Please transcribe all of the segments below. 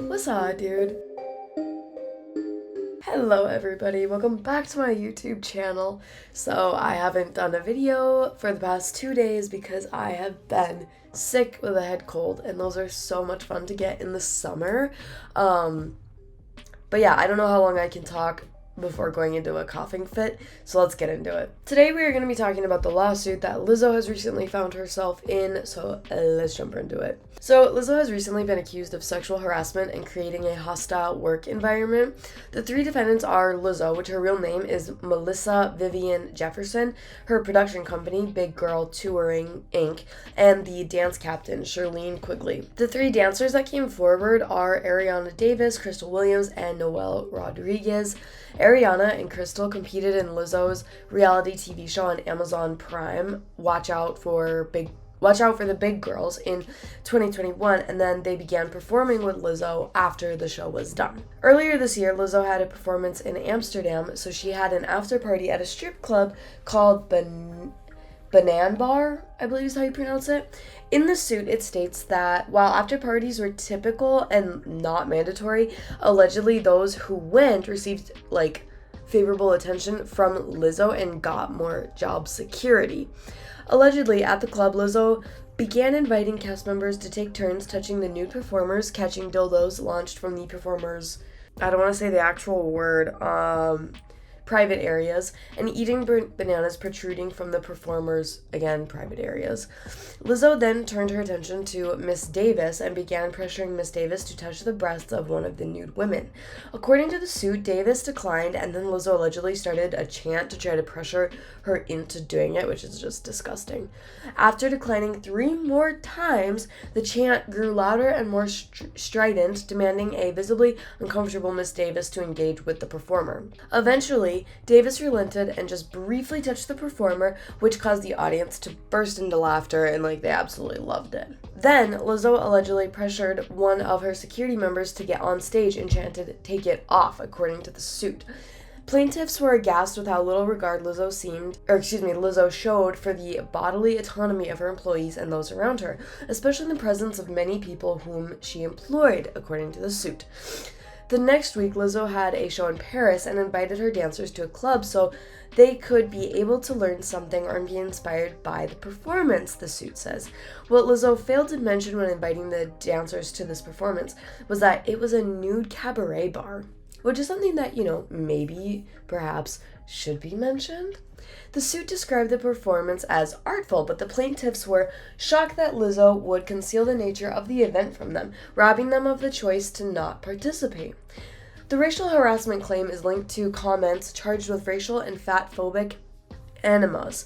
What's up, dude? Hello everybody, welcome back to my YouTube channel. So I haven't done a video for the past 2 days because I have been sick with a head cold, and those are so much fun to get in the summer. But yeah, I don't know how long I can talk before going into a coughing fit, so let's get into it. Today we are going to be talking about the lawsuit that Lizzo has recently found herself in, so let's jump into it. So Lizzo has recently been accused of sexual harassment and creating a hostile work environment. The three defendants are Lizzo, which her real name is Melissa Vivian Jefferson, her production company, Big Girl Touring Inc., and the dance captain, Charlene Quigley. The three dancers that came forward are Ariana Davis, Crystal Williams, and Noel Rodriguez. Ariana and Crystal competed in Lizzo's reality TV show on Amazon Prime, Watch Out for the Big Girls, in 2021, and then they began performing with Lizzo after the show was done. Earlier this year, Lizzo had a performance in Amsterdam, so she had an after party at a strip club called Banan Bar, I believe is how you pronounce it. In the suit, it states that while after parties were typical and not mandatory, allegedly those who went received favorable attention from Lizzo and got more job security. Allegedly, at the club, Lizzo began inviting cast members to take turns touching the nude performers, catching dildos launched from the performers' I don't want to say the actual word, private areas, and eating bananas protruding from the performers' again, private areas. Lizzo then turned her attention to Miss Davis and began pressuring Miss Davis to touch the breasts of one of the nude women. According to the suit, Davis declined, and then Lizzo allegedly started a chant to try to pressure her into doing it, which is just disgusting. After declining 3 more times, the chant grew louder and more strident, demanding a visibly uncomfortable Miss Davis to engage with the performer. Eventually, Davis relented and just briefly touched the performer, which caused the audience to burst into laughter, and they absolutely loved it. Then, Lizzo allegedly pressured one of her security members to get on stage and chanted, "Take it off," according to the suit. Plaintiffs were aghast with how little regard Lizzo showed for the bodily autonomy of her employees and those around her, especially in the presence of many people whom she employed, according to the suit. The next week, Lizzo had a show in Paris and invited her dancers to a club so they could be able to learn something or be inspired by the performance, the suit says. What Lizzo failed to mention when inviting the dancers to this performance was that it was a nude cabaret bar, which is something that, maybe, perhaps, should be mentioned. The suit described the performance as artful, but the plaintiffs were shocked that Lizzo would conceal the nature of the event from them, robbing them of the choice to not participate. The racial harassment claim is linked to comments charged with racial and fat-phobic animus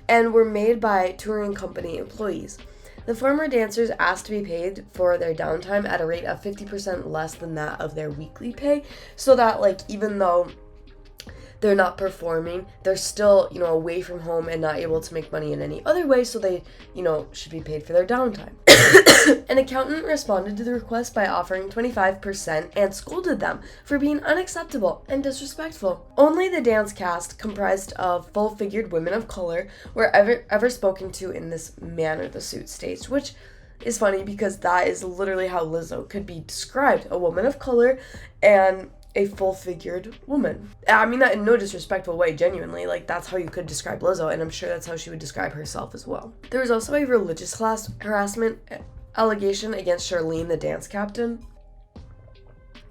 and were made by touring company employees. The former dancers asked to be paid for their downtime at a rate of 50% less than that of their weekly pay, so that, even though they're not performing, they're still, away from home and not able to make money in any other way, so they, should be paid for their downtime. An accountant responded to the request by offering 25% and scolded them for being unacceptable and disrespectful. Only the dance cast, comprised of full-figured women of color, were ever spoken to in this manner, the suit states, which is funny because that is literally how Lizzo could be described, a woman of color and a full-figured woman. I mean that in no disrespectful way, genuinely. That's how you could describe Lizzo, and I'm sure that's how she would describe herself as well. There was also a religious class harassment allegation against Charlene, the dance captain.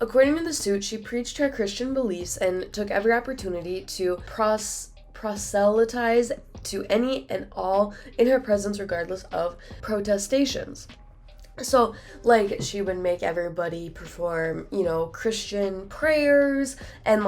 According to the suit, she preached her Christian beliefs and took every opportunity to proselytize to any and all in her presence, regardless of protestations. So, she would make everybody perform, Christian prayers, and,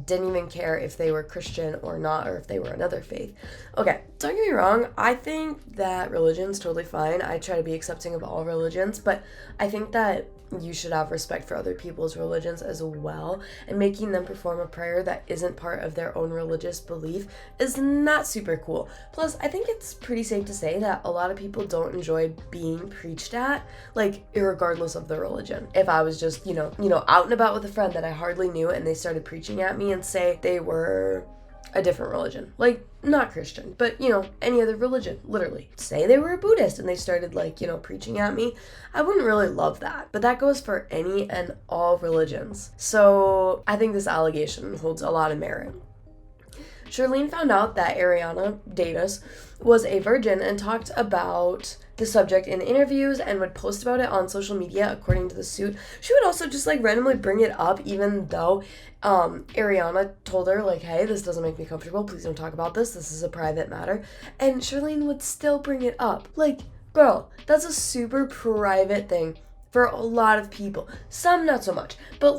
didn't even care if they were Christian or not, or if they were another faith. Okay, don't get me wrong, I think that religion's totally fine. I try to be accepting of all religions, but I think that you should have respect for other people's religions as well, and making them perform a prayer that isn't part of their own religious belief is not super cool. Plus, I think it's pretty safe to say that a lot of people don't enjoy being preached at, irregardless of the religion. If I was just, out and about with a friend that I hardly knew and they started preaching at me and say they were a different religion. Like, not Christian, but, any other religion, literally. Say they were a Buddhist and they started, preaching at me. I wouldn't really love that. But that goes for any and all religions. So I think this allegation holds a lot of merit. Charlene found out that Ariana Davis was a virgin and talked about the subject in interviews and would post about it on social media, according to the suit. She would also just randomly bring it up, even though Ariana told her, hey, this doesn't make me comfortable, please don't talk about this is a private matter. And Charlene would still bring it up. Girl, that's a super private thing for a lot of people. Some not so much, but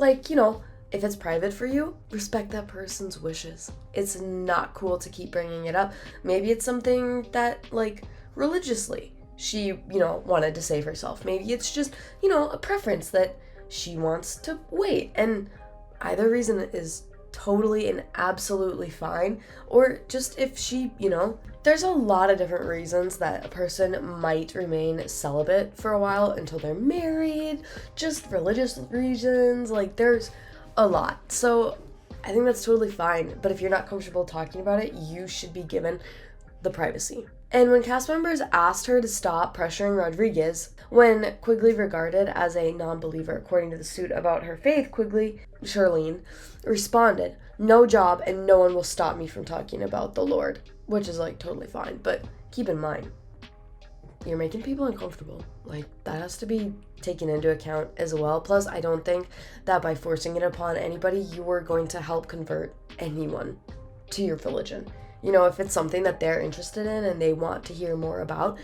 if it's private for you, respect that person's wishes. It's not cool to keep bringing it up. Maybe it's something that, religiously, she, wanted to save herself. Maybe it's just, a preference that she wants to wait. And either reason is totally and absolutely fine. Or just if she, there's a lot of different reasons that a person might remain celibate for a while until they're married. Just religious reasons. There's a lot. So I think that's totally fine. But if you're not comfortable talking about it, you should be given the privacy. And when cast members asked her to stop pressuring Rodriguez, when Quigley regarded as a non-believer, according to the suit, about her faith, Charlene, responded, "No job and no one will stop me from talking about the Lord," which is totally fine. But keep in mind, you're making people uncomfortable. That has to be taken into account as well. Plus, I don't think that by forcing it upon anybody, you are going to help convert anyone to your religion. If it's something that they're interested in and they want to hear more about,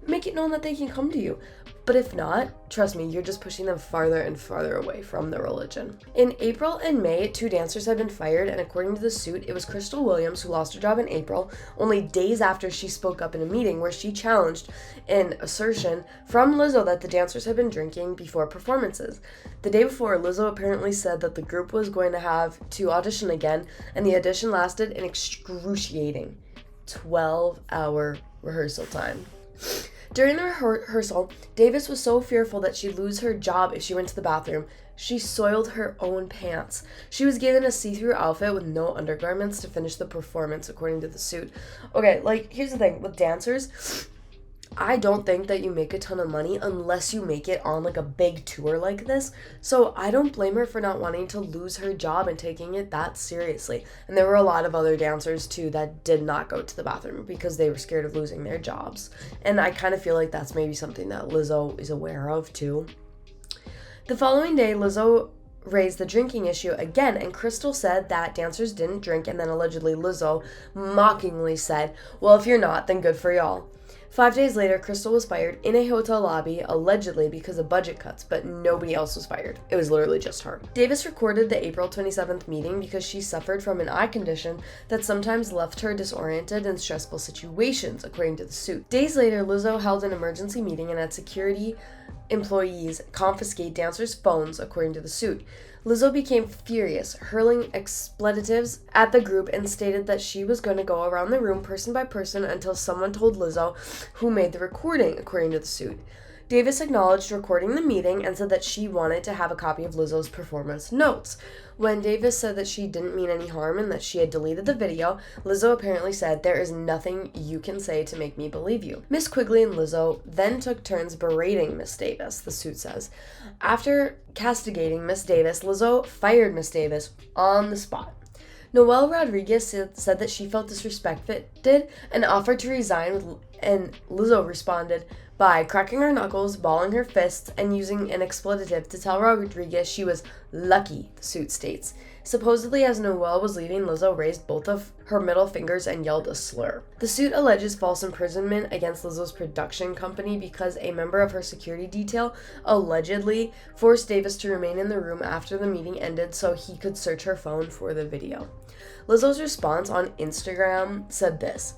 make it known that they can come to you. But if not, trust me, you're just pushing them farther and farther away from the religion. In April and May, 2 dancers had been fired, and according to the suit, it was Crystal Williams who lost her job in April, only days after she spoke up in a meeting where she challenged an assertion from Lizzo that the dancers had been drinking before performances. The day before, Lizzo apparently said that the group was going to have to audition again, and the audition lasted an excruciating 12-hour rehearsal time. During the rehearsal, Davis was so fearful that she'd lose her job if she went to the bathroom, she soiled her own pants. She was given a see-through outfit with no undergarments to finish the performance, according to the suit. Okay, here's the thing. With dancers, I don't think that you make a ton of money unless you make it on a big tour like this. So I don't blame her for not wanting to lose her job and taking it that seriously. And there were a lot of other dancers too that did not go to the bathroom because they were scared of losing their jobs. And I kind of feel like that's maybe something that Lizzo is aware of too. The following day, Lizzo raised the drinking issue again, and Crystal said that dancers didn't drink, and then allegedly Lizzo mockingly said, "Well, if you're not, then good for y'all." 5 days later, Crystal was fired in a hotel lobby, allegedly because of budget cuts, but nobody else was fired. It was literally just her. Davis recorded the April 27th meeting because she suffered from an eye condition that sometimes left her disoriented in stressful situations, according to the suit. Days later, Lizzo held an emergency meeting and had security employees confiscate dancers' phones, according to the suit. Lizzo became furious, hurling expletives at the group, and stated that she was going to go around the room person by person until someone told Lizzo who made the recording, according to the suit. Davis acknowledged recording the meeting and said that she wanted to have a copy of Lizzo's performance notes. When Davis said that she didn't mean any harm and that she had deleted the video, Lizzo apparently said, "There is nothing you can say to make me believe you." Miss Quigley and Lizzo then took turns berating Miss Davis, the suit says. After castigating Miss Davis, Lizzo fired Miss Davis on the spot. Noelle Rodriguez said that she felt disrespected and offered to resign, and Lizzo responded by cracking her knuckles, balling her fists, and using an expletive to tell Rodriguez she was lucky, the suit states. Supposedly, as Noelle was leaving, Lizzo raised both of her middle fingers and yelled a slur. The suit alleges false imprisonment against Lizzo's production company because a member of her security detail allegedly forced Davis to remain in the room after the meeting ended so he could search her phone for the video. Lizzo's response on Instagram said this: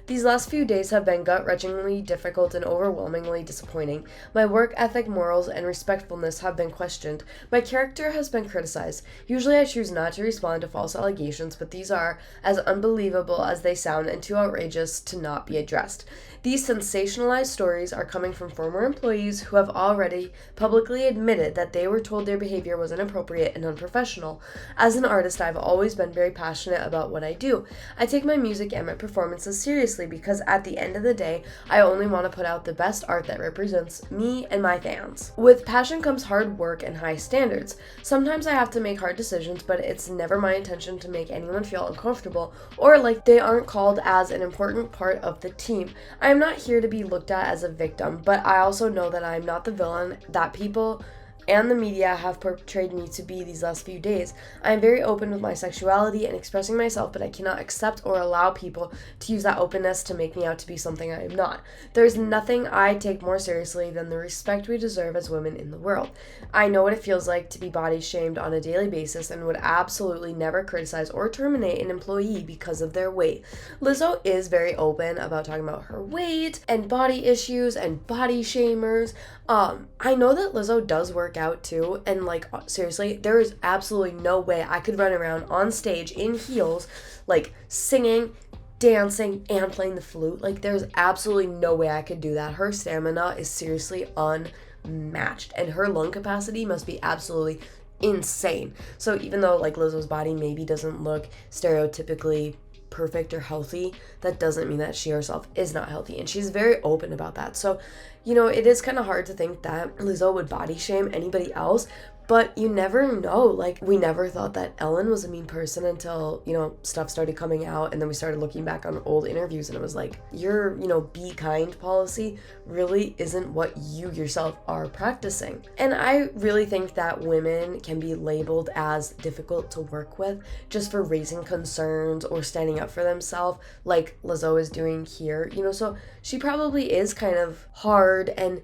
These last few days have been gut-wrenchingly difficult and overwhelmingly disappointing. My work ethic, morals, and respectfulness have been questioned. My character has been criticized. Usually I choose not to respond to false allegations, but these are as unbelievable as they sound and too outrageous to not be addressed. These sensationalized stories are coming from former employees who have already publicly admitted that they were told their behavior was inappropriate and unprofessional. As an artist, I've always been very passionate about what I do. I take my music and my performances seriously because at the end of the day, I only want to put out the best art that represents me and my fans. With passion comes hard work and high standards. Sometimes I have to make hard decisions, but it's never my intention to make anyone feel uncomfortable or like they aren't called as an important part of the team. I'm not here to be looked at as a victim, but I also know that I'm not the villain that people and the media have portrayed me to be these last few days. I am very open with my sexuality and expressing myself, but I cannot accept or allow people to use that openness to make me out to be something I am not. There is nothing I take more seriously than the respect we deserve as women in the world. I know what it feels like to be body shamed on a daily basis and would absolutely never criticize or terminate an employee because of their weight. Lizzo is very open about talking about her weight and body issues and body shamers. I know that Lizzo does work out too, and like seriously, there is absolutely no way I could run around on stage in heels, like singing, dancing, and playing the flute. Like there's absolutely no way I could do that. Her stamina is seriously unmatched, and her lung capacity must be absolutely insane. So even though like Lizzo's body maybe doesn't look stereotypically perfect or healthy, that doesn't mean that she herself is not healthy, and she's very open about that. So it is kind of hard to think that Lizzo would body shame anybody else, but you never know. Like, we never thought that Ellen was a mean person until, stuff started coming out, and then we started looking back on old interviews, and it was like, your, be kind policy really isn't what you yourself are practicing. And I really think that women can be labeled as difficult to work with just for raising concerns or standing up for themselves, like Lizzo is doing here, so she probably is kind of hard and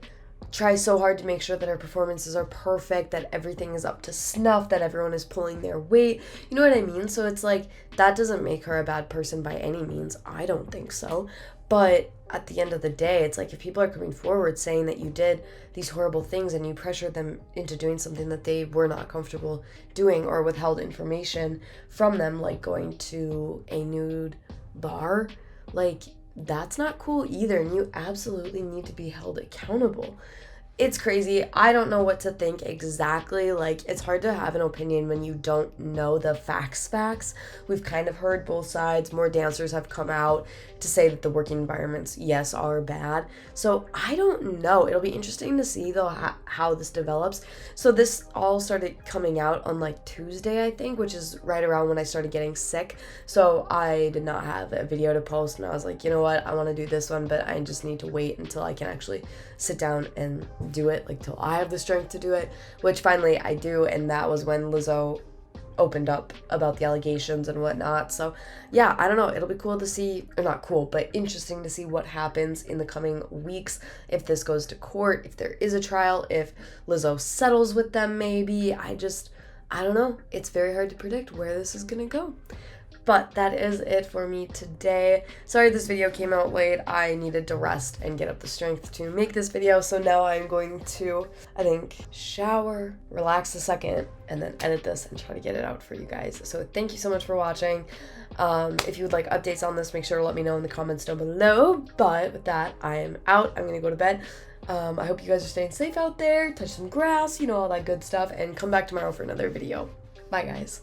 tries so hard to make sure that her performances are perfect, that everything is up to snuff, that everyone is pulling their weight. You know what I mean? So it's like, that doesn't make her a bad person by any means. I don't think so. But at the end of the day, it's like if people are coming forward saying that you did these horrible things and you pressured them into doing something that they were not comfortable doing or withheld information from them, like going to a nude bar, like that's not cool either, and you absolutely need to be held accountable. It's crazy. I don't know what to think exactly. Like, it's hard to have an opinion when you don't know the facts. We've kind of heard both sides. More dancers have come out to say that the working environments, yes, are bad. So I don't know. It'll be interesting to see, though, how this develops. So this all started coming out on, like, Tuesday, I think, which is right around when I started getting sick. So I did not have a video to post, and I was like, you know what? I want to do this one, but I just need to wait until I can actually sit down and do it, like till I have the strength to do it, which finally I do. And that was when Lizzo opened up about the allegations and whatnot. So yeah, I don't know, it'll be cool to see, or not cool, but interesting to see what happens in the coming weeks, if this goes to court, if there is a trial, if Lizzo settles with them maybe. I don't know. It's very hard to predict where this is gonna go. But that is it for me today. Sorry this video came out late. I needed to rest and get up the strength to make this video. So now I'm going to, I think, shower, relax a second, and then edit this and try to get it out for you guys. So thank you so much for watching. If you would like updates on this, make sure to let me know in the comments down below. But with that, I am out. I'm going to go to bed. I hope you guys are staying safe out there. Touch some grass, all that good stuff. And come back tomorrow for another video. Bye, guys.